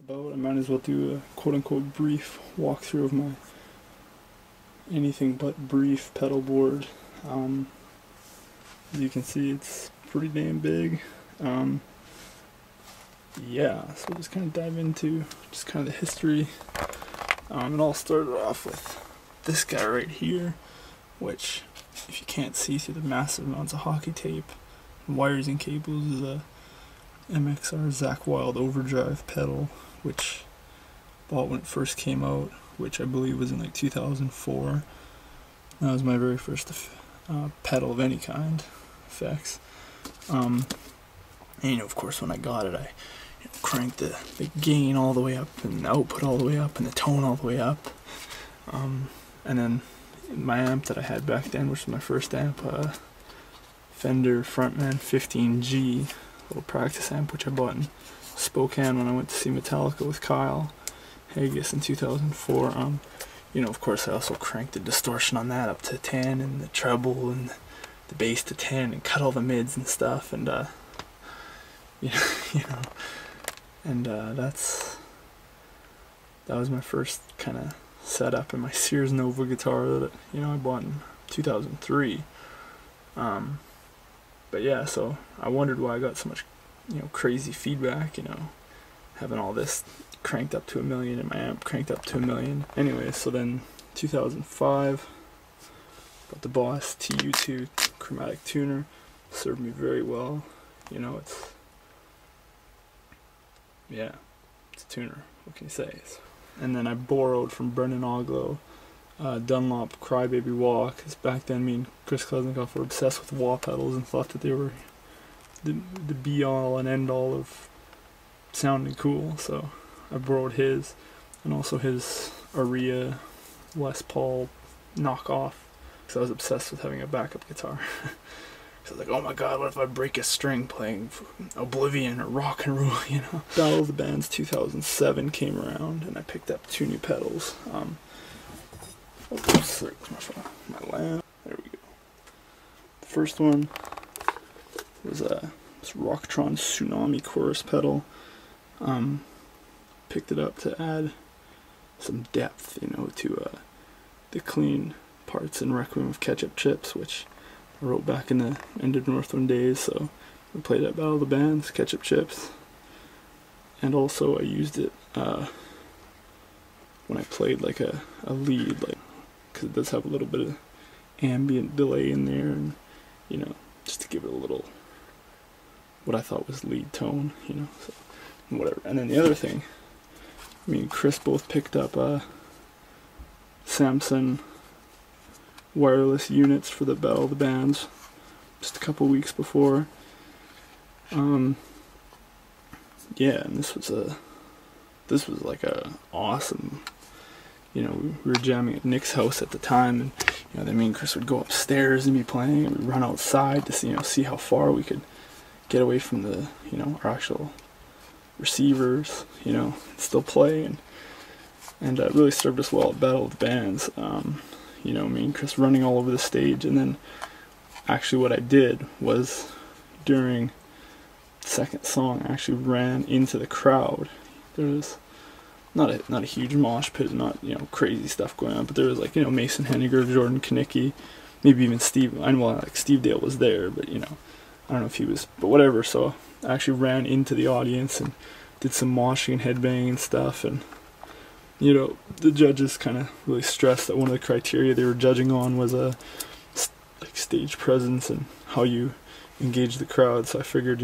about, I might as well do a quote-unquote brief walkthrough of my anything but brief pedal board. As you can see, it's pretty damn big. Yeah, so we'll just kind of dive into just kind of the history. It all started off with this guy right here, which, if you can't see through the massive amounts of hockey tape, wires and cables, is a MXR Zakk Wylde overdrive pedal, which I bought when it first came out, which I believe was in like 2004. That was my very first pedal of any kind, effects. And of course when I got it, I cranked the gain all the way up, and the output all the way up, and the tone all the way up. And then my amp that I had back then, which was my first amp, Fender Frontman 15G, little practice amp, which I bought in Spokane when I went to see Metallica with Kyle Haggis in 2004. Of course I also cranked the distortion on that up to 10, and the treble and the bass to 10, and cut all the mids and stuff, and that was my first kind of setup, and my Sears Nova guitar that I bought in 2003. But yeah, so I wondered why I got so much crazy feedback, having all this cranked up to 1 million and my amp cranked up to 1 million. Anyway, so then 2005, got the Boss TU2 chromatic tuner. Served me very well. It's a tuner. What can you say? And then I borrowed from Brennan Oglow Dunlop Crybaby Wah, because back then me and Chris Kleznikoff were obsessed with wah pedals and thought that they were the be-all and end-all of sounding cool. So I borrowed his, and also his Aria Les Paul knockoff, because I was obsessed with having a backup guitar. So I was like, oh my god, what if I break a string playing Oblivion or Rock and Roll, Battle of the Bands 2007 came around, and I picked up 2 new pedals. Oops, there's my lamp. There we go. The first one was this Rocktron Tsunami chorus pedal. Picked it up to add some depth, to the clean parts in Requiem of Ketchup Chips, which I wrote back in the end of Northwind days. So we played at Battle of the Bands, Ketchup Chips, and also I used it when I played like a lead, because it does have a little bit of ambient delay in there, and just to give it a little, what I thought was lead tone, so whatever. And then the other thing, me and Chris both picked up Samson wireless units for the Battle of the Bands just a couple weeks before. And this was like a awesome, we were jamming at Nick's house at the time, and then me and Chris would go upstairs and be playing, and we'd run outside to see how far we could get away from the our actual receivers, still play, and it really served us well at Battle of the Bands. Me and Chris running all over the stage, and then actually what I did was, during the second song, I actually ran into the crowd. There was not a huge mosh pit, not crazy stuff going on, but there was Mason Henniger, Jordan Kanicki, maybe even Steve. I know Steve Dale was there, but I don't know if he was, but whatever. So I actually ran into the audience and did some moshing and headbanging and stuff, and the judges kind of really stressed that one of the criteria they were judging on was stage presence and how you engage the crowd. So I figured,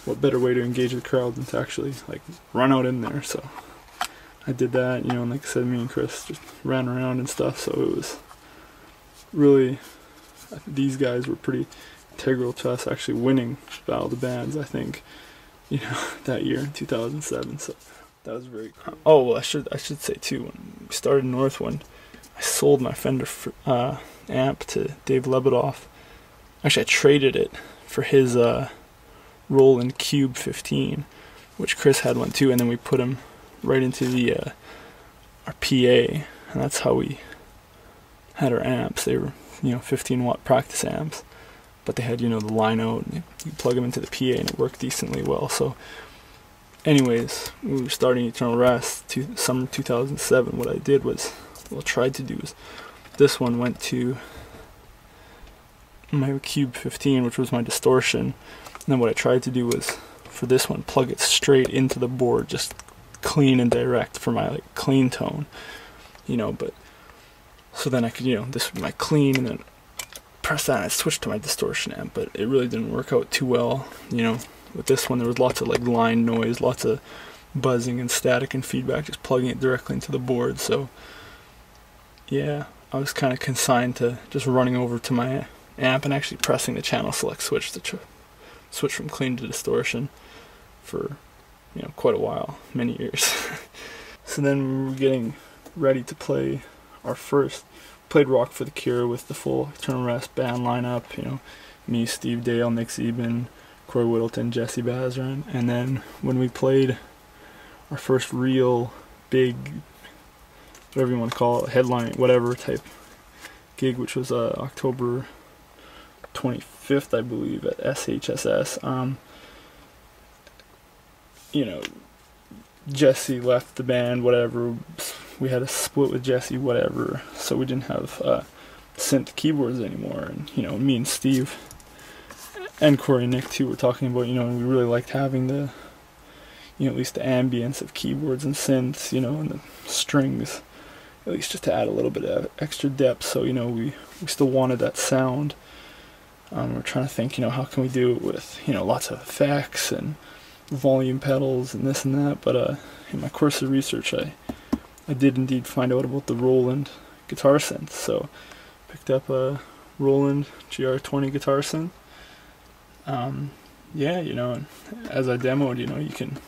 what better way to engage the crowd than to actually run out in there. So I did that, and like I said, me and Chris just ran around and stuff. So it was really, these guys were pretty integral to us actually winning Battle of the Bands, I think, that year in 2007. So that was very cool. Oh, well, I should say too, when we started Northwind, I sold my Fender amp to Dave Lebedoff. Actually, I traded it for his Roland Cube 15, which Chris had one too, and then we put him right into the our PA, and that's how we had our amps. They were 15-watt practice amps, but they had the line out, and you plug them into the PA, and it worked decently well. So anyways, when we were starting Eternal Rest, summer 2007, what I did was, well, tried to do was, this one went to my Cube 15, which was my distortion, and then what I tried to do was, for this one, plug it straight into the board, just clean and direct for my like clean tone, you know. But so then I could, you know, this would be my clean, and then press that and I'd switch to my distortion amp. But it really didn't work out too well, you know. With this one, there was lots of like line noise, lots of buzzing and static and feedback, just plugging it directly into the board. So yeah, I was kind of consigned to just running over to my amp and actually pressing the channel select switch to switch from clean to distortion for, you know, quite a while, many years. So then we were getting ready to play our first, played Rock for the Cure with the full Eternal Rest band lineup, you know, me, Steve Dale, Nick Zeben, Corey Whittleton, Jesse Bazran. And then when we played our first real big, whatever you want to call it, headline, whatever type gig, which was October 25th, I believe, at SHSS, you know, Jesse left the band, whatever, we had a split with Jesse, whatever, so we didn't have synth keyboards anymore. And, you know, me and Steve and Corey and Nick too were talking about, you know, we really liked having the, you know, at least the ambience of keyboards and synths, you know, and the strings, at least just to add a little bit of extra depth. So, you know, we still wanted that sound. We're trying to think, you know, how can we do it with, you know, lots of effects and volume pedals and this and that. But in my course of research, I did indeed find out about the Roland Guitar-Synth. So picked up a Roland GR20 Guitar-Synth. Yeah, you know, and as I demoed, you know, you can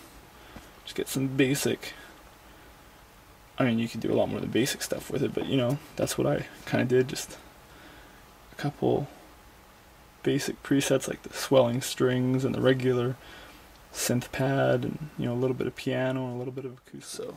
just get some basic, I mean, you can do a lot more than basic stuff with it, but, you know, that's what I kind of did, just a couple basic presets like the swelling strings and the regular synth pad, and, you know, a little bit of piano and a little bit of acoustic. So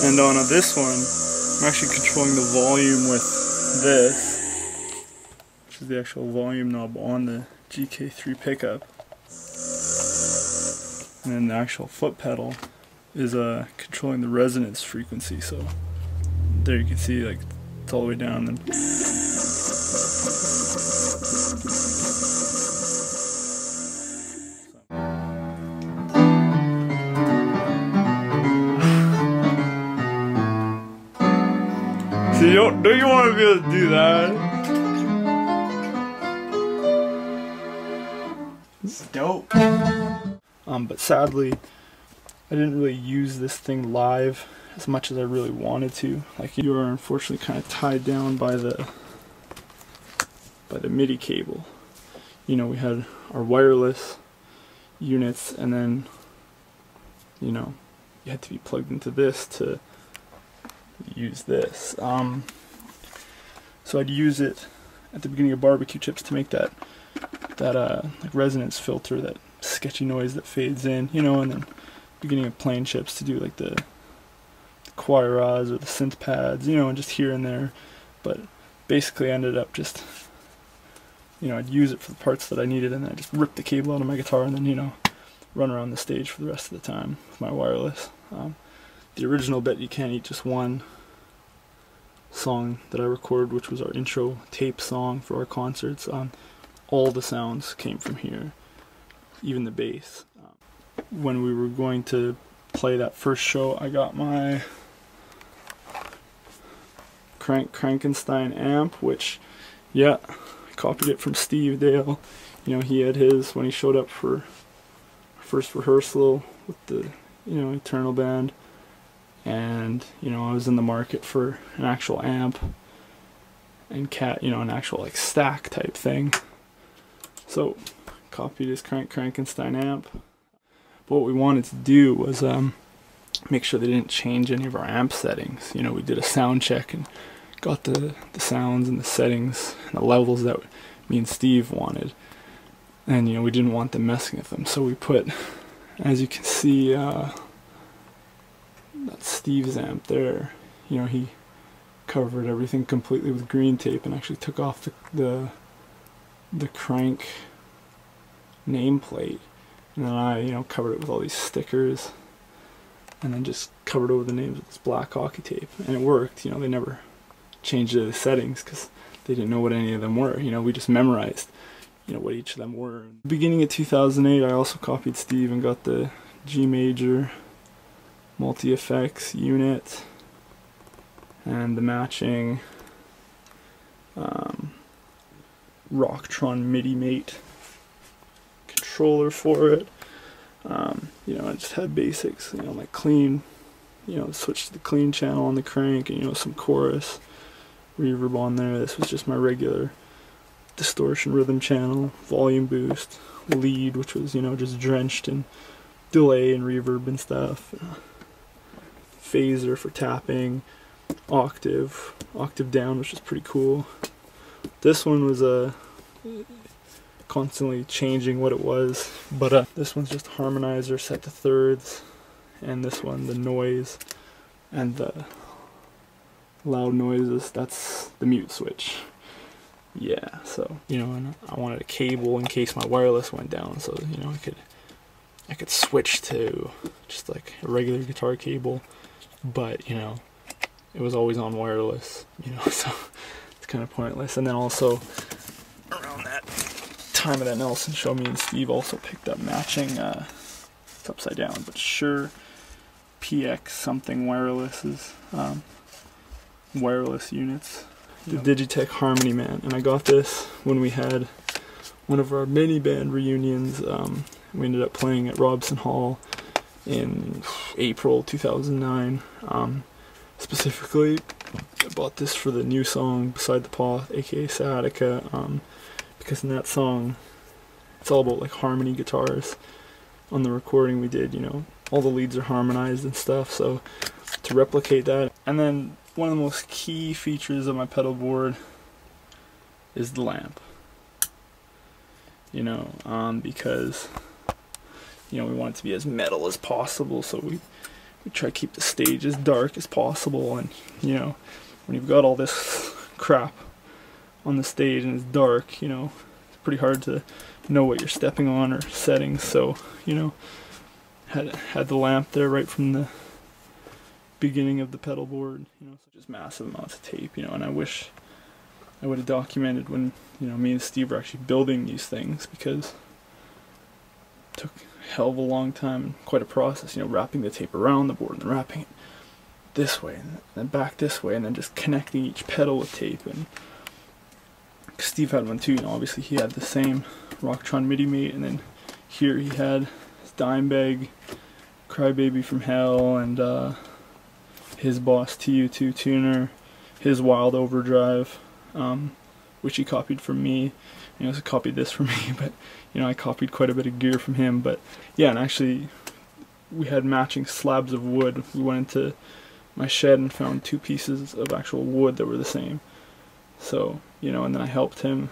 and on this one, I'm actually controlling the volume with this, which is the actual volume knob on the GK3 pickup. And then the actual foot pedal is controlling the resonance frequency. So there you can see, like, it's all the way down. And see, don't you want to be able to do that? It's dope. But sadly, I didn't really use this thing live as much as I really wanted to. Like, you are unfortunately kind of tied down by the MIDI cable. You know, we had our wireless units, and then, you know, you had to be plugged into this to use this. So I'd use it at the beginning of barbecue chips to make that like resonance filter, that sketchy noise that fades in, you know, and then beginning of plane chips to do like the choirs or the synth pads, you know, and just here and there. But basically I ended up just, you know, I'd use it for the parts that I needed, and then I just rip the cable out of my guitar and then, you know, run around the stage for the rest of the time with my wireless. The original Bet You Can't Eat Just One song that I recorded, which was our intro tape song for our concerts, all the sounds came from here. even the bass. When we were going to play that first show, I got my Frankenstein amp, which, yeah, I copied it from Steve Dale. You know, he had his when he showed up for first rehearsal with the, you know, Eternal Band. And, you know, I was in the market for an actual amp and you know, an actual like stack type thing. So copied his Frankenstein amp. But what we wanted to do was make sure they didn't change any of our amp settings. You know, we did a sound check and got the sounds and the settings and the levels that me and Steve wanted. And, you know, we didn't want them messing with them. So we put, as you can see, that's Steve's amp there. You know, he covered everything completely with green tape and actually took off the crank nameplate. And then I, you know, covered it with all these stickers and then just covered over the names with this black hockey tape. And it worked. You know, they never changed the settings because they didn't know what any of them were. You know, we just memorized, you know, what each of them were. Beginning of 2008, I also copied Steve and got the G major multi-effects unit and the matching Rocktron MIDI mate controller for it. You know, I just had basics, you know, like clean, you know, switched to the clean channel on the crank and, you know, some chorus reverb on there. This was just my regular distortion rhythm channel, volume boost, lead, which was, you know, just drenched in delay and reverb and stuff. Phaser for tapping, octave down, which is pretty cool. This one was constantly changing what it was, but this one's just harmonizer set to thirds, and this one the noise and the loud noises, that's the mute switch. Yeah, so, you know, and I wanted a cable in case my wireless went down, so, you know, I could switch to just like a regular guitar cable, but, you know, it was always on wireless, you know, so it's kind of pointless. And then also around that time of that Nelson show, me and Steve also picked up matching, it's upside down, but Shure PX something wirelesses, wireless units, the Digitech Harmony Man. And I got this when we had one of our mini band reunions. We ended up playing at Robson Hall in April 2009. Specifically, I bought this for the new song Beside the Path, aka Sciatica, because in that song it's all about like harmony guitars. On the recording we did, you know, all the leads are harmonized and stuff, so to replicate that. And then one of the most key features of my pedal board is the lamp, you know, because, you know, we want it to be as metal as possible, so we try to keep the stage as dark as possible. And, you know, when you've got all this crap on the stage and it's dark, you know, it's pretty hard to know what you're stepping on or settings. So, you know, had the lamp there right from the beginning of the pedal board, you know, so just massive amounts of tape, you know. And I wish I would have documented when, you know, me and Steve were actually building these things, because it took a hell of a long time and quite a process, you know, wrapping the tape around the board and wrapping it this way and then back this way and then just connecting each pedal with tape. And Steve had one too, you know, obviously he had the same Rocktron MIDI mate, and then here he had his Dimebag Crybaby from Hell and his Boss TU2 tuner, his Wild Overdrive, which he copied from me. He also copied this from me, but, you know, I copied quite a bit of gear from him. But yeah, and actually we had matching slabs of wood. We went into my shed and found 2 pieces of actual wood that were the same. So, you know, and then I helped him,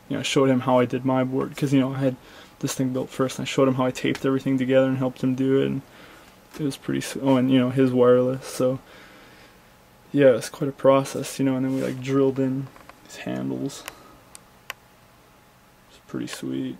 you know, showed him how I did my board, because, you know, I had this thing built first, and I showed him how I taped everything together and helped him do it, and it was pretty, oh, and, you know, his wireless, so yeah, it's quite a process, you know. And then we like drilled in his handles. It's pretty sweet.